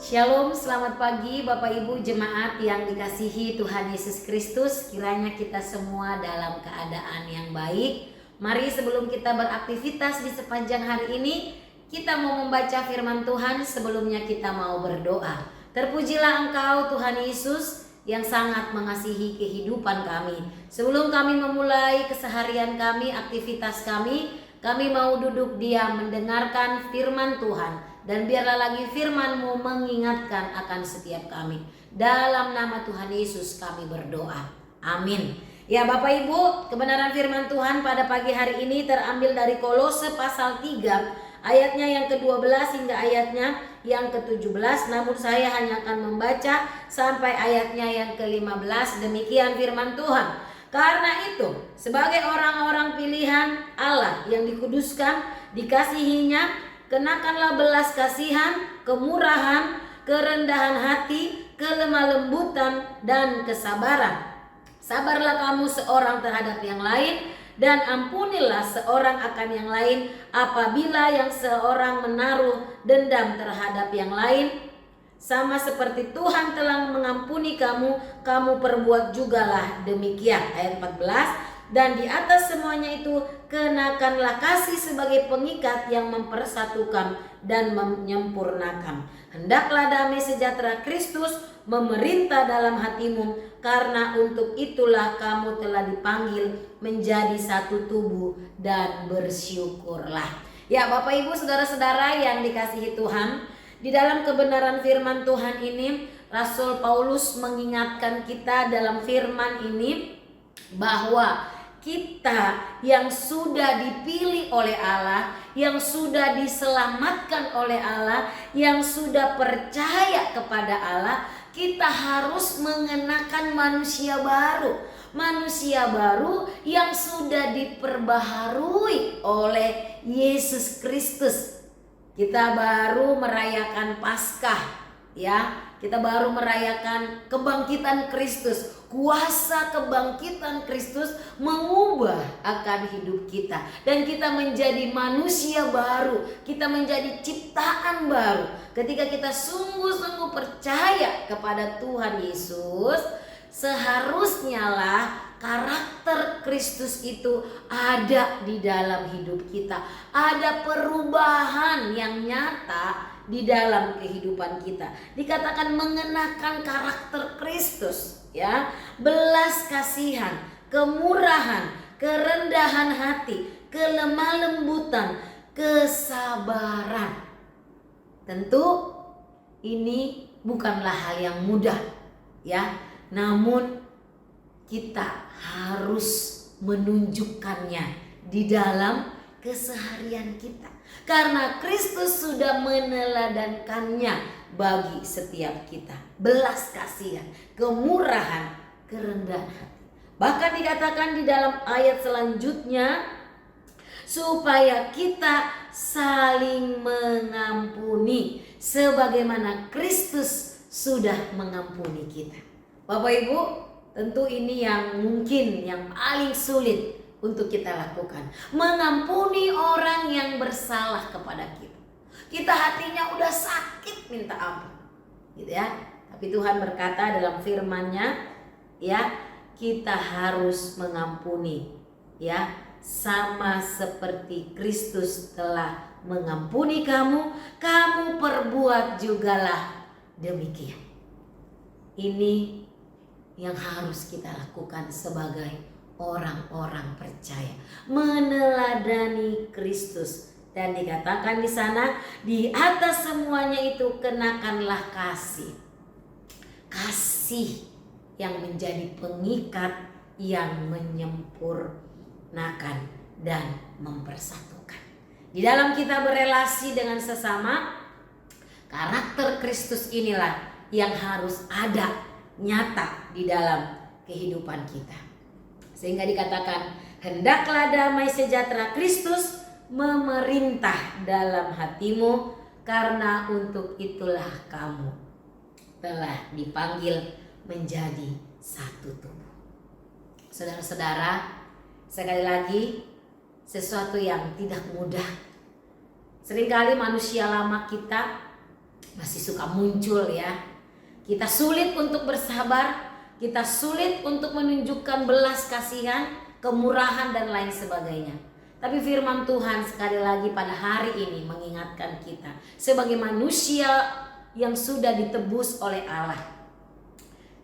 Shalom, selamat pagi Bapak Ibu jemaat yang dikasihi Tuhan Yesus Kristus. Kiranya kita semua dalam keadaan yang baik. Mari sebelum kita beraktivitas di sepanjang hari ini, kita mau membaca firman Tuhan. Sebelumnya kita mau berdoa. Terpujilah Engkau Tuhan Yesus yang sangat mengasihi kehidupan kami. Sebelum kami memulai keseharian kami, aktivitas kami mau duduk diam mendengarkan firman Tuhan. Dan biarlah lagi firman-Mu mengingatkan akan setiap kami. Dalam nama Tuhan Yesus kami berdoa. Amin. Ya Bapak Ibu, kebenaran firman Tuhan pada pagi hari ini terambil dari Kolose pasal 3 ayatnya yang ke-12 hingga ayatnya yang ke-17. Namun saya hanya akan membaca sampai ayatnya yang ke-15. Demikian firman Tuhan. Karena itu, sebagai orang-orang pilihan Allah yang dikuduskan, dikasihinya, kenakanlah belas kasihan, kemurahan, kerendahan hati, kelemah lembutan, dan kesabaran. Sabarlah kamu seorang terhadap yang lain, dan ampunilah seorang akan yang lain apabila yang seorang menaruh dendam terhadap yang lain. Sama seperti Tuhan telah mengampuni kamu, kamu perbuat jugalah demikian. Ayat 14. Dan di atas semuanya itu kenakanlah kasih sebagai pengikat yang mempersatukan dan menyempurnakan. Hendaklah damai sejahtera Kristus memerintah dalam hatimu, karena untuk itulah kamu telah dipanggil menjadi satu tubuh, dan bersyukurlah. Ya Bapak Ibu saudara-saudara yang dikasihi Tuhan, di dalam kebenaran firman Tuhan ini Rasul Paulus mengingatkan kita dalam firman ini bahwa kita yang sudah dipilih oleh Allah, yang sudah diselamatkan oleh Allah, yang sudah percaya kepada Allah, kita harus mengenakan manusia baru. Manusia baru yang sudah diperbaharui oleh Yesus Kristus. Kita baru merayakan Paskah, ya. Kita baru merayakan kebangkitan Kristus. Kuasa kebangkitan Kristus mengubah akan hidup kita, dan kita menjadi manusia baru. Kita menjadi ciptaan baru ketika kita sungguh-sungguh percaya kepada Tuhan Yesus. Seharusnya lah karakter Kristus itu ada di dalam hidup kita. Ada perubahan yang nyata di dalam kehidupan kita. Dikatakan mengenakan karakter Kristus, ya. Belas kasihan, kemurahan, kerendahan hati, kelemah lembutan, kesabaran. Tentu ini bukanlah hal yang mudah, ya. Namun kita harus menunjukkannya di dalam keseharian kita, karena Kristus sudah meneladankannya bagi setiap kita. Belas kasihan, kemurahan, kerendahan hati. Bahkan dikatakan di dalam ayat selanjutnya, supaya kita saling mengampuni sebagaimana Kristus sudah mengampuni kita. Bapak Ibu, tentu ini yang mungkin yang paling sulit untuk kita lakukan. Mengampuni orang yang bersalah kepada kita. Kita hatinya udah sakit minta ampun, gitu ya. Tapi Tuhan berkata dalam firman-Nya, ya, kita harus mengampuni, ya, sama seperti Kristus telah mengampuni kamu, kamu perbuat jugalah demikian. Ini yang harus kita lakukan sebagai orang-orang percaya, meneladani Kristus. Dan dikatakan di sana, di atas semuanya itu kenakanlah kasih. Kasih yang menjadi pengikat yang menyempurnakan dan mempersatukan. Di dalam kita berelasi dengan sesama, karakter Kristus inilah yang harus ada nyata di dalam kehidupan kita. Sehingga dikatakan, hendaklah damai sejahtera Kristus memerintah dalam hatimu, karena untuk itulah kamu telah dipanggil menjadi satu tubuh. Saudara-saudara, sekali lagi, sesuatu yang tidak mudah. Seringkali manusia lama kita masih suka muncul ya. Kita sulit untuk bersabar, kita sulit untuk menunjukkan belas kasihan, kemurahan dan lain sebagainya. Tapi firman Tuhan sekali lagi pada hari ini mengingatkan kita sebagai manusia yang sudah ditebus oleh Allah.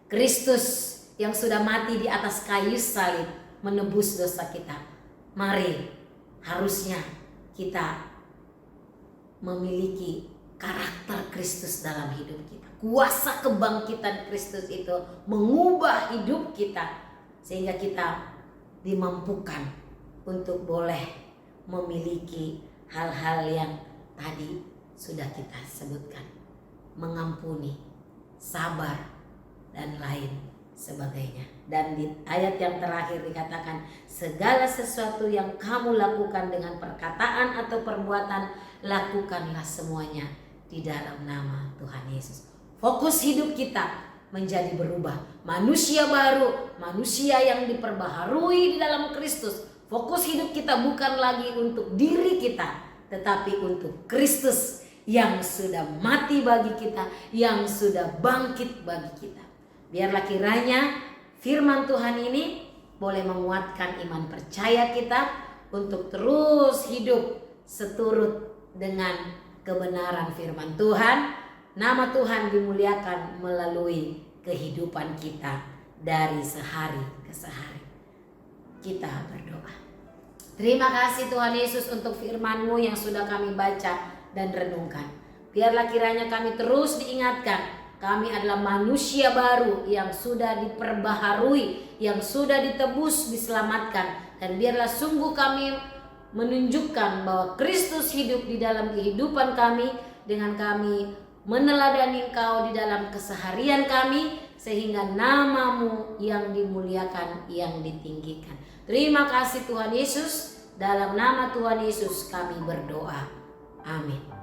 Kristus yang sudah mati di atas kayu salib menebus dosa kita. Mari, harusnya kita memiliki karakter Kristus dalam hidup kita. Kuasa kebangkitan Kristus itu mengubah hidup kita sehingga kita dimampukan untuk boleh memiliki hal-hal yang tadi sudah kita sebutkan. Mengampuni, sabar, dan lain sebagainya. Dan di ayat yang terakhir dikatakan, segala sesuatu yang kamu lakukan dengan perkataan atau perbuatan, lakukanlah semuanya di dalam nama Tuhan Yesus. Fokus hidup kita menjadi berubah, manusia baru, manusia yang diperbaharui di dalam Kristus. Fokus hidup kita bukan lagi untuk diri kita, tetapi untuk Kristus yang sudah mati bagi kita, yang sudah bangkit bagi kita. Biarlah kiranya firman Tuhan ini boleh menguatkan iman percaya kita untuk terus hidup seturut dengan kebenaran firman Tuhan. Nama Tuhan dimuliakan melalui kehidupan kita dari sehari ke sehari. Kita berdoa. Terima kasih Tuhan Yesus untuk firman-Mu yang sudah kami baca dan renungkan. Biarlah kiranya kami terus diingatkan, kami adalah manusia baru yang sudah diperbaharui, yang sudah ditebus, diselamatkan. Dan biarlah sungguh kami menunjukkan bahwa Kristus hidup di dalam kehidupan kami, dengan kami meneladani Engkau di dalam keseharian kami, sehingga nama-Mu yang dimuliakan, yang ditinggikan. Terima kasih Tuhan Yesus, dalam nama Tuhan Yesus kami berdoa. Amin.